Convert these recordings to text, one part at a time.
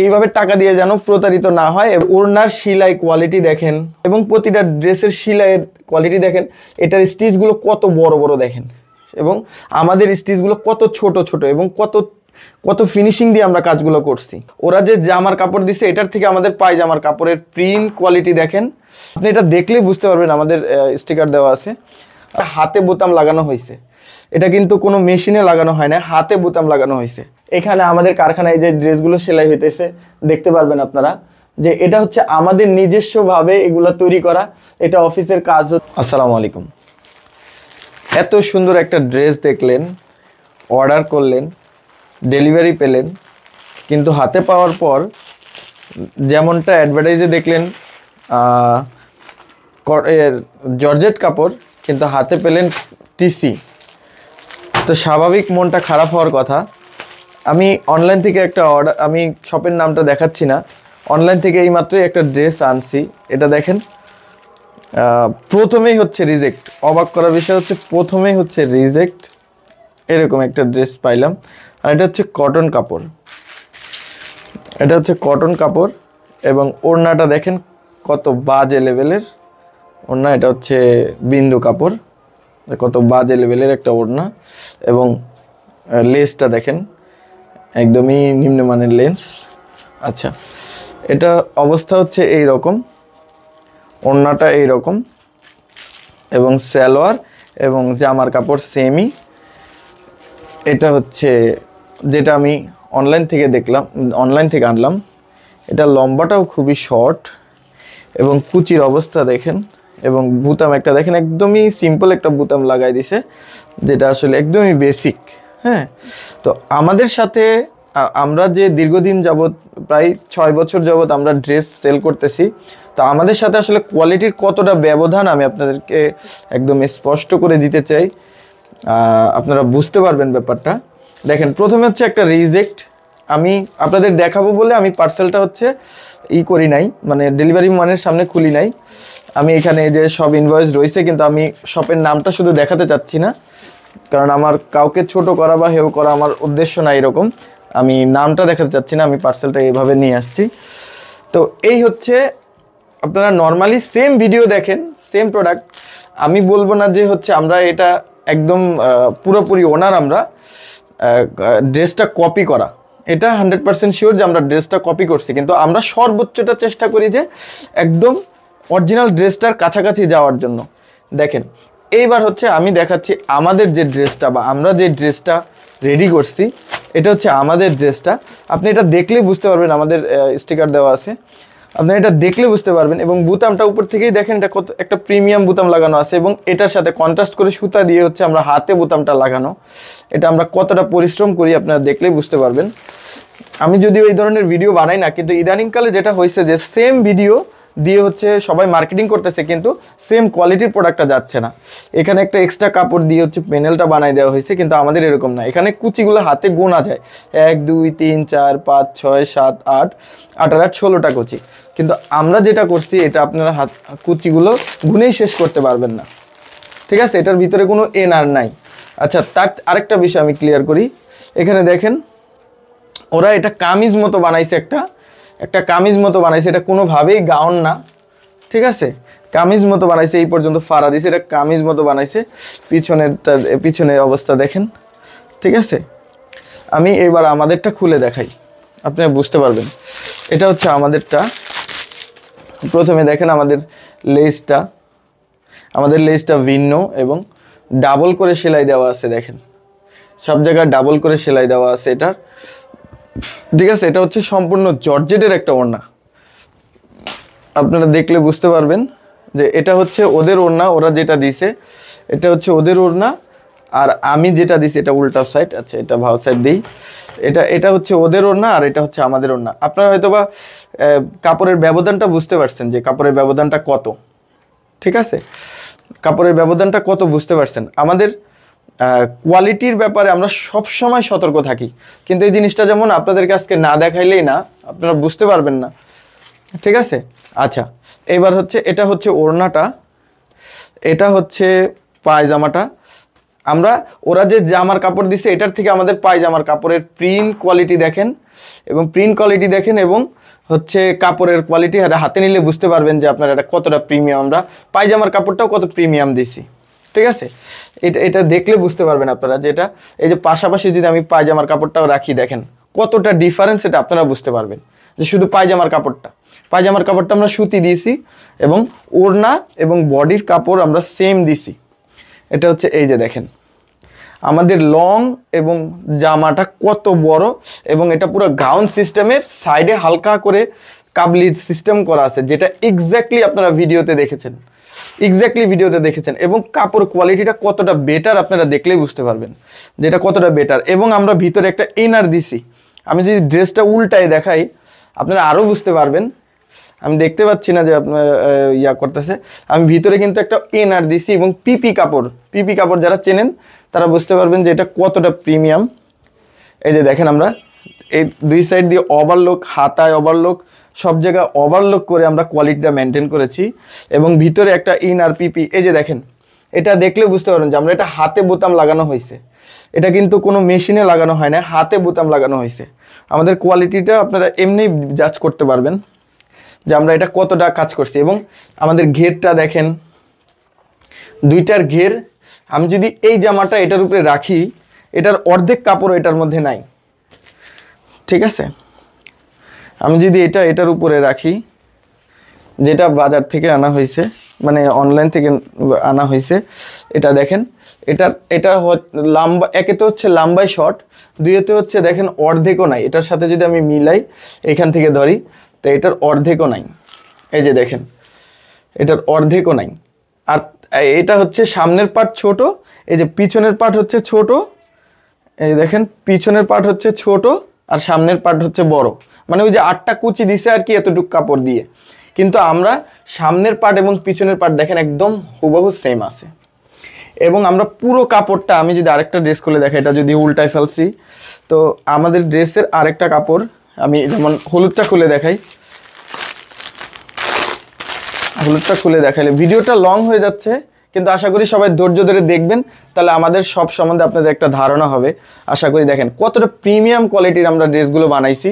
এইভাবে টাকা দিয়ে যেন প্রতারিত না হয়। ওড়নার সেলাই কোয়ালিটি দেখেন এবং প্রতিটা ড্রেসের সেলাইয়ের কোয়ালিটি দেখেন, এটার স্টিচগুলো কত বড় বড় দেখেন এবং আমাদের স্টিচগুলো কত ছোট ছোট এবং কত কত ফিনিশিং দিয়ে আমরা কাজগুলো করছি। ওরা যে জামার কাপড় দিছে এটার থেকে আমাদের পায়জামার কাপড়ের প্রিন্ট কোয়ালিটি দেখেন, আপনি এটা দেখলেই বুঝতে পারবেন। আমাদের স্টিকার দেওয়া আছে, হাতে বোতাম লাগানো হয়েছে, এটা কিন্তু কোনো মেশিনে লাগানো হয় না, হাতে বোতাম লাগানো হয়েছে। এখানে আমাদের কারখানায় যে ড্রেসগুলো সেলাই হইতেছে দেখতে পারবেন আপনারা যে এটা হচ্ছে আমাদের নিজস্বভাবে এগুলো তৈরি করা, এটা অফিসের কাজ। আসসালামু আলাইকুম। এত সুন্দর একটা ড্রেস দেখলেন, অর্ডার করলেন, ডেলিভারি পেলেন, কিন্তু হাতে পাওয়ার পর যেমনটা অ্যাডভার্টাইজে দেখলেন জর্জেট কাপড়, কিন্তু হাতে পেলেন টিসি, তো স্বাভাবিক মনটা খারাপ হওয়ার কথা। আমি অনলাইন থেকে একটা অর্ডার, আমি শপের নামটা দেখাচ্ছি না, অনলাইন থেকে এইমাত্রই একটা ড্রেস আনছি। এটা দেখেন, প্রথমেই হচ্ছে রিজেক্ট। অবাক করার বিষয় হচ্ছে প্রথমেই হচ্ছে রিজেক্ট। এরকম একটা ড্রেস পাইলাম, আর এটা হচ্ছে কটন কাপড়, এটা হচ্ছে কটন কাপড় এবং ওড়নাটা দেখেন কত বাজে লেভেলের ওড়না। এটা হচ্ছে বিন্দু কাপড়, কত বাজে লেভেলের একটা ওড়না এবং লেসটা দেখেন একদমই নিম্নমানের লেন্স। আচ্ছা, এটা অবস্থা হচ্ছে এই রকম, ওড়নাটা এই রকম এবং সালোয়ার এবং জামার কাপড় সেমই। এটা হচ্ছে যেটা আমি অনলাইন থেকে দেখলাম, অনলাইন থেকে আনলাম। এটা লম্বাটাও খুবই শর্ট এবং কুচির অবস্থা দেখেন এবং বুতাম একটা দেখেন, একদমই সিম্পল একটা বুতাম লাগাই দিছে, যেটা আসলে একদমই বেসিক। হ্যাঁ, তো আমাদের সাথে আমরা যে দীর্ঘদিন যাবৎ, প্রায় 6 বছর যাবৎ আমরা ড্রেস সেল করতেছি, তো আমাদের সাথে আসলে কোয়ালিটির কতটা ব্যবধান আমি আপনাদেরকে একদম স্পষ্ট করে দিতে চাই, আপনারা বুঝতে পারবেন ব্যাপারটা। দেখেন, প্রথমে হচ্ছে একটা রিজেক্ট। আমি আপনাদের দেখাবো বলে আমি পার্সেলটা হচ্ছে করি নাই, মানে ডেলিভারি ম্যানের সামনে খুলি নাই। আমি এখানে যে সব ইনভয়েস রয়েছে, কিন্তু আমি শপের নামটা শুধু দেখাতে চাচ্ছি না, কারণ আমার কাউকে ছোট করা বা হেও করা আমার উদ্দেশ্য না এরকম। আমি নামটা দেখাতে চাচ্ছি না, আমি পার্সেলটা এইভাবে নিয়ে আসছি। তো এই হচ্ছে, আপনারা নর্মালি সেম ভিডিও দেখেন, সেম প্রোডাক্ট। আমি বলবো না যে হচ্ছে আমরা এটা একদম পুরোপুরি ওনার, আমরা ড্রেসটা কপি করা, এটা 100% শিওর যে আমরা ড্রেসটা কপি করছি, কিন্তু আমরা সর্বোচ্চটা চেষ্টা করি যে একদম অরিজিনাল ড্রেসটার কাছাকাছি যাওয়ার জন্য। দেখেন, এইবার হচ্ছে আমি দেখাচ্ছি আমাদের যে ড্রেসটা বা আমরা যে ড্রেসটা রেডি করছি, এটা হচ্ছে আমাদের ড্রেসটা। আপনি এটা দেখলেই বুঝতে পারবেন, আমাদের স্টিকার দেওয়া আছে, আপনি এটা দেখলে বুঝতে পারবেন। এবং বুতামটা উপর থেকেই দেখেন, এটা কত একটা প্রিমিয়াম বুতাম লাগানো আছে এবং এটার সাথে কন্ট্রাস্ট করে সুতা দিয়ে হচ্ছে আমরা হাতে বুতামটা লাগানো। এটা আমরা কতটা পরিশ্রম করি আপনারা দেখলেই বুঝতে পারবেন। আমি যদিও এই ধরনের ভিডিও বানাই না, কিন্তু ইদানিংকালে যেটা হয়েছে যে সেম ভিডিও দিয়ে হচ্ছে সবাই মার্কেটিং করতেছে, কিন্তু সেম কোয়ালিটির প্রোডাক্টটা যাচ্ছে না। এখানে একটা এক্সট্রা কাপড় দিয়ে হচ্ছে প্যানেলটা বানাই দেওয়া হয়েছে, কিন্তু আমাদের এরকম না। এখানে কুচিগুলো হাতে গোনা যায়, 1 2 3 4 5 6 7 8 8 আর 8 16টা কুচি, কিন্তু আমরা যেটা করছি এটা আপনারা কুচিগুলো গুনেই শেষ করতে পারবেন না। ঠিক আছে, এটার ভিতরে কোনো এনআর নাই। আচ্ছা, তার আরেকটা বিষয় আমি ক্লিয়ার করি। এখানে দেখেন, ওরা এটা কামিজ মতো বানাইছে, একটা কামিজ মতো বানাইছে, এটা কোনোভাবেই গাউন না। ঠিক আছে, কামিজ মতো বানাইছে, এই পর্যন্ত ফাড়া দিছে, এটা কামিজ মতো বানাইছে। পিছনের অবস্থা দেখেন। ঠিক আছে, আমি এবার আমাদেরটা খুলে দেখাই, আপনি বুঝতে পারবেন। এটা হচ্ছে আমাদেরটা। প্রথমে দেখেন আমাদের লেসটা ভিন্ন এবং ডাবল করে সেলাই দেওয়া আছে। দেখেন, সব জায়গায় ডাবল করে সেলাই দেওয়া আছে এটার। ঠিক আছে, এটা হচ্ছে সম্পূর্ণ জর্জেটের একটা ওড়না। আপনারা দেখলে বুঝতে পারবেন যে এটা হচ্ছে ওদের ওড়না, ওরা যেটা দিছে এটা হচ্ছে ওদের ওড়না, আর আমি যেটা দিছি এটা উল্টা সাইড। আচ্ছা, এটা ভাও সাইড দিই। এটা হচ্ছে ওদের ওড়না আর এটা হচ্ছে আমাদের ওড়না। আপনারা হয়তোবা কাপড়ের ব্যবধানটা বুঝতে পারছেন যে কাপড়ের ব্যবধানটা কত। ঠিক আছে, কাপড়ের ব্যবধানটা কত বুঝতে পারছেন। আমাদের কোয়ালিটির ব্যাপারে আমরা সব সময় সতর্ক থাকি, কিন্তু এই জিনিসটা যেমন আপনাদেরকে আজকে না দেখাইলেই না, আপনারা বুঝতে পারবেন না। ঠিক আছে, আচ্ছা, এবার হচ্ছে এটা হচ্ছে ওড়নাটা, এটা হচ্ছে পায়জামাটা। আমরা ওরা যে জামার কাপড় দিছে এটার থেকে আমাদের পায়জামার কাপড়ের প্রিন্ট কোয়ালিটি দেখেন এবং প্রিন্ট কোয়ালিটি দেখেন এবং হচ্ছে কাপড়ের কোয়ালিটি হাতে নিলে বুঝতে পারবেন যে আপনার এটা কতটা প্রিমিয়াম। আমরা পায়জামার কাপড়টাও কত প্রিমিয়াম দিছি, ঠিক আছে? এটা দেখলে বুঝতে পারবেন আপনারা যে এটা, এই যে পাশাপাশি যদি আমি পায়জামার কাপড়টাও রাখি, দেখেন কতটা ডিফারেন্স, এটা আপনারা বুঝতে পারবেন যে শুধু পায়জামার কাপড়টা আমরা সুতি দিয়েছি এবং ওড়না এবং বডির কাপড় আমরা সেম দিছি। এটা হচ্ছে এই যে দেখেন আমাদের লং এবং জামাটা কত বড়, এবং এটা পুরো গাউন সিস্টেমের, সাইডে হালকা করে কাবলি সিস্টেম করা আছে, যেটা এক্স্যাক্টলি আপনারা ভিডিওতে দেখেছেন, এবং কাপড় কোয়ালিটিটা কতটা বেটার আপনারা দেখলেই বুঝতে পারবেন যেটা কতটা বেটার। এবং আমরা ভিতরে একটা ইনার দিছি, আমি যদি ড্রেসটা উল্টায় দেখাই আপনারা আরও বুঝতে পারবেন। আমি দেখতে পাচ্ছি না যে আপনার করতেছে, আমি ভিতরে কিন্তু একটা ইনার দিছি এবং পিপি কাপড় যারা চেনেন তারা বুঝতে পারবেন যে এটা কতটা প্রিমিয়াম। এই যে দেখেন আমরা এই দুই সাইড দিয়ে ওভারলোক, হাতায় ওভারলোক, সব জায়গায় ওভারলোক করে আমরা কোয়ালিটিটা মেনটেন করেছি, এবং ভিতরে একটা ইনার পিপি। এই যে দেখেন, এটা দেখলে বুঝতে পারবেন যে আমরা এটা হাতে বোতাম লাগানো হয়েছে, এটা কিন্তু কোনো মেশিনে লাগানো হয় না, হাতে বোতাম লাগানো হয়েছে। আমাদের কোয়ালিটিটা আপনারা এমনি জাজ করতে পারবেন যে আমরা এটা কতটা কাজ করছি। এবং আমাদের ঘেরটা দেখেন, দুইটার ঘের, আমি যদি এই জামাটা এটার উপরে রাখি, এটার অর্ধেক কাপড় এটার মধ্যে নাই, ঠিক আছে? আমি যদি এটার উপরে রাখি, যেটা বাজার থেকে আনা হয়েছে, মানে অনলাইন থেকে আনা হয়েছে, এটা দেখেন, এটা লম্বা, একেতে হচ্ছে লম্বাই শর্ট, দুইতে হচ্ছে দেখেন অর্ধেকও নাই। এটার সাথে যদি আমি মিলাই, এখান থেকে ধরি, তো এটার অর্ধেকও নাই। এই যে দেখেন, এটার অর্ধেকও নাই। আর এটা হচ্ছে সামনের পার্ট ছোট, এই যে পিছনের পার্ট হচ্ছে ছোট, এই দেখেন পিছনের পার্ট হচ্ছে ছোট আর সামনের পার্ট হচ্ছে বড়, মানে ওই যে 8টা কুচি দিছে আর কি এতটুকু কাপড় দিয়ে, কিন্তু আমরা সামনের পার্ট এবং পিছনের পার্ট দেখেন একদম হুবহু সেম আছে। এবং আমরা পুরো কাপড়টা, আমি যদি আরেকটা ড্রেস খুলে দেখাই, এটা যদি উল্টায় ফেলছি, তো আমাদের ড্রেসের আরেকটা কাপড়, আমি যেমন হলুদটা খুলে দেখাই, হলুদটা খুলে দেখাইলে ভিডিওটা লং হয়ে যাচ্ছে, কিন্তু আশা করি সবাই ধৈর্য ধরে দেখবেন, তাহলে আমাদের সব সম্বন্ধে আপনাদের একটা ধারণা হবে। আশা করি দেখেন কতটা প্রিমিয়াম কোয়ালিটির আমরা ড্রেসগুলো বানাইছি।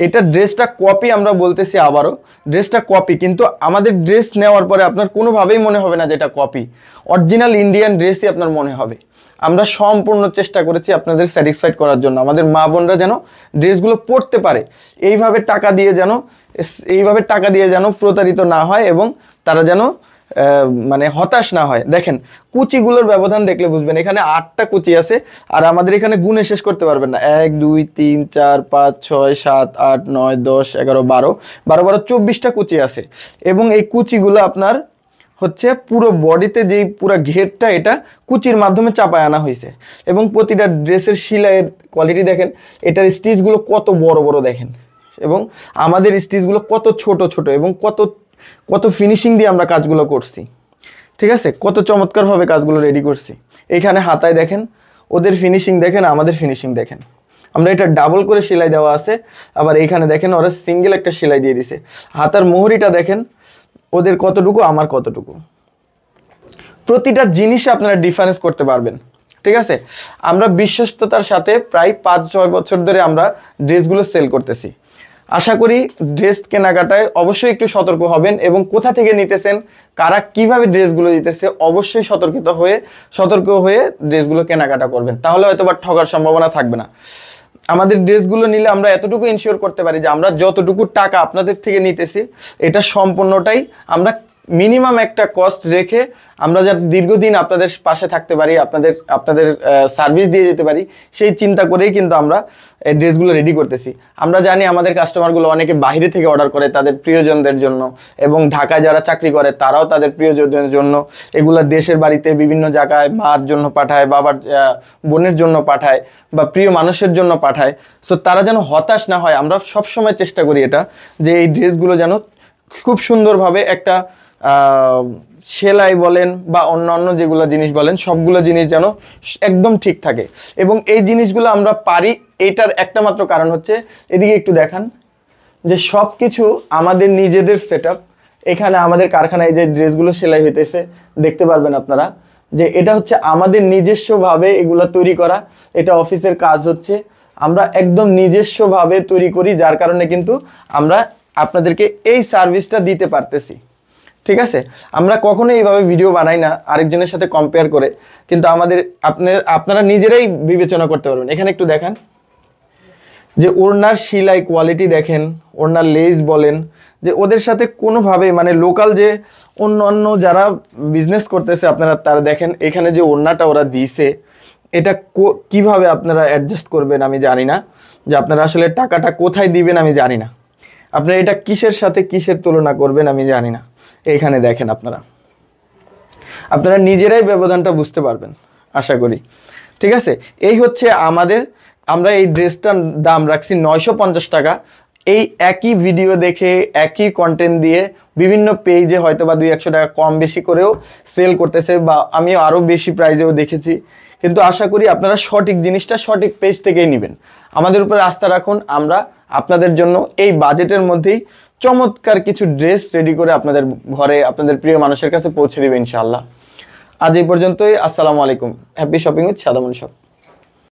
এটা ড্রেসটা কপি, আমরা বলতেছি আবারও, ড্রেসটা কপি, কিন্তু আমাদের ড্রেস নেওয়ার পরে আপনার কোনোভাবেই মনে হবে না যে এটা কপি, অরিজিনাল ইন্ডিয়ান ড্রেসই আপনার মনে হবে। আমরা সম্পূর্ণ চেষ্টা করেছি আপনাদের স্যাটিসফাইড করার জন্য, আমাদের মা বোনরা যেন ড্রেসগুলো পরতে পারে, এইভাবে টাকা দিয়ে যেন প্রতারিত না হয়, এবং তারা যেন মানে হতাশ না হয়। দেখেন কুচিগুলোর ব্যবধান দেখলে বুঝবেন, এখানে 8টা কুচি আছে, আর আমাদের এখানে গুণে শেষ করতে পারবেন না, 1 2 3 4 5 6 7 8 9 10 11 12 12 24টা কুচি আছে। এবং এই কুচিগুলো আপনার হচ্ছে পুরো বডিতে যেই পুরো ঘেরটা, এটা কুচির মাধ্যমে চাপায় আনা হয়েছে। এবং প্রতিটা ড্রেসের সেলাইয়ের কোয়ালিটি দেখেন, এটার স্টিচগুলো কত বড় বড় দেখেন, এবং আমাদের স্টিচগুলো কত ছোট ছোট, এবং কত ফিনিশিং দিয়ে আমরা কাজগুলো করছি, ঠিক আছে? কত চমৎকারভাবে কাজগুলো রেডি করছি। এখানে হাতায় দেখেন ওদের ফিনিশিং দেখেন, আমাদের ফিনিশিং দেখেন, আমরা এটা ডাবল করে সেলাই দেওয়া আছে, আবার এইখানে দেখেন ওরা সিঙ্গেল একটা সেলাই দিয়ে দিছে। হাতার মোহরিটা দেখেন ওদের কতটুকু, আমার কতটুকু, প্রতিটা জিনিসে আপনারা ডিফারেন্স করতে পারবেন, ঠিক আছে? আমরা বিশ্বস্ততার সাথে প্রায় 5-6 বছর ধরে আমরা ড্রেসগুলো সেল করতেছি। আশা করি ড্রেস কেনাকাটায় অবশ্যই একটু সতর্ক হবেন, এবং কোথা থেকে নিতেছেন, কারা কিভাবে ড্রেসগুলো দিতেছে, অবশ্যই সতর্ক হয়ে ড্রেসগুলো কেনাকাটা করবেন, তাহলে হয়তো বা ঠকার সম্ভাবনা থাকবে না। আমাদের ড্রেসগুলো নিলে আমরা এতটুকু ইনশিওর করতে পারি যে আমরা যতটুকু টাকা আপনাদের থেকে নিতেছি, এটা সম্পূর্ণটাই আমরা মিনিমাম একটা কস্ট রেখে আমরা যাতে দীর্ঘদিন আপনাদের পাশে থাকতে পারি, আপনাদের সার্ভিস দিয়ে যেতে পারি, সেই চিন্তা করেই কিন্তু আমরা এই ড্রেসগুলো রেডি করতেছি। আমরা জানি আমাদের কাস্টমারগুলো অনেকে বাইরে থেকে অর্ডার করে তাদের প্রিয়জনদের জন্য, এবং ঢাকায় যারা চাকরি করে তারাও তাদের প্রিয়জনদের জন্য এগুলো দেশের বাড়িতে বিভিন্ন জায়গায় মার জন্য পাঠায়, বাবার বোনের জন্য পাঠায়, বা প্রিয় মানুষের জন্য পাঠায়। সো তারা যেন হতাশ না হয়, আমরা সবসময় চেষ্টা করি এটা, যে এই ড্রেসগুলো যেন খুব সুন্দরভাবে একটা সেলাই বলেন বা অন্যান্য যেগুলো জিনিস বলেন, সবগুলো জিনিস যেন একদম ঠিক থাকে। এবং এই জিনিসগুলো আমরা পারি, এটার একটা মাত্র কারণ হচ্ছে, এদিকে একটু দেখান, যে সব কিছু আমাদের নিজেদের সেটআপ। এখানে আমাদের কারখানায় যে ড্রেসগুলো সেলাই হইতেছে দেখতে পারবেন আপনারা, যে এটা হচ্ছে আমাদের নিজস্বভাবে এগুলো তৈরি করা, এটা অফিসের কাজ হচ্ছে। আমরা একদম নিজস্বভাবে তৈরি করি, যার কারণে কিন্তু আমরা আপনাদেরকে এই সার্ভিসটা দিতে পারতেছি। ঠিক আছে, আমরা কখনো এইভাবে ভিডিও বানাই না আরেকজনের সাথে কম্পেয়ার করে, কিন্তু আপনারা নিজেরাই বিবেচনা করতে পারবেন। এখানে একটু দেখেন যে ওড়নার সেলাই কোয়ালিটি দেখেন, ওড়নার লেস বলেন, যে ওদের সাথে কোনোভাবে মানে লোকাল যে অন্য যারা বিজনেস করতেছে আপনারা তারা দেখেন এখানে যে ওড়নাটা ওরা দিয়েছে, এটা কিভাবে আপনারা অ্যাডজাস্ট করবেন আমি জানি না, যে আপনারা আসলে টাকাটা কোথায় দিবেন আমি জানি না, আপনারা এটা কিসের সাথে কিসের তুলনা করবেন আমি জানি না। এইখানে দেখেন আপনারা নিজেরাই ব্যবধানটা বুঝতে পারবেন আশা করি। ঠিক আছে, এই হচ্ছে আমরা এই ড্রেসটার দাম রাখছি 950 টাকা। এই একই ভিডিও দেখে একই কন্টেন্ট দিয়ে বিভিন্ন পেজে হয়তো বা 200 টাকা কম বেশি করেও সেল করতেছে, বা আমি আরও বেশি প্রাইজেও দেখেছি, কিন্তু আশা করি আপনারা সঠিক জিনিসটা সঠিক পেজ থেকেই নেবেন। আমাদের উপরে আস্থা রাখুন, আমরা আপনাদের জন্য এই বাজেটের মধ্যেই চমৎকার কিছু ড্রেস রেডি করে আপনাদের ঘরে আপনাদের প্রিয় মানুষের কাছে পৌঁছে দেবে ইনশাআল্লাহ। আজ এই পর্যন্তই। আসসালামু আলাইকুম। Happy shopping with Sadamon shop.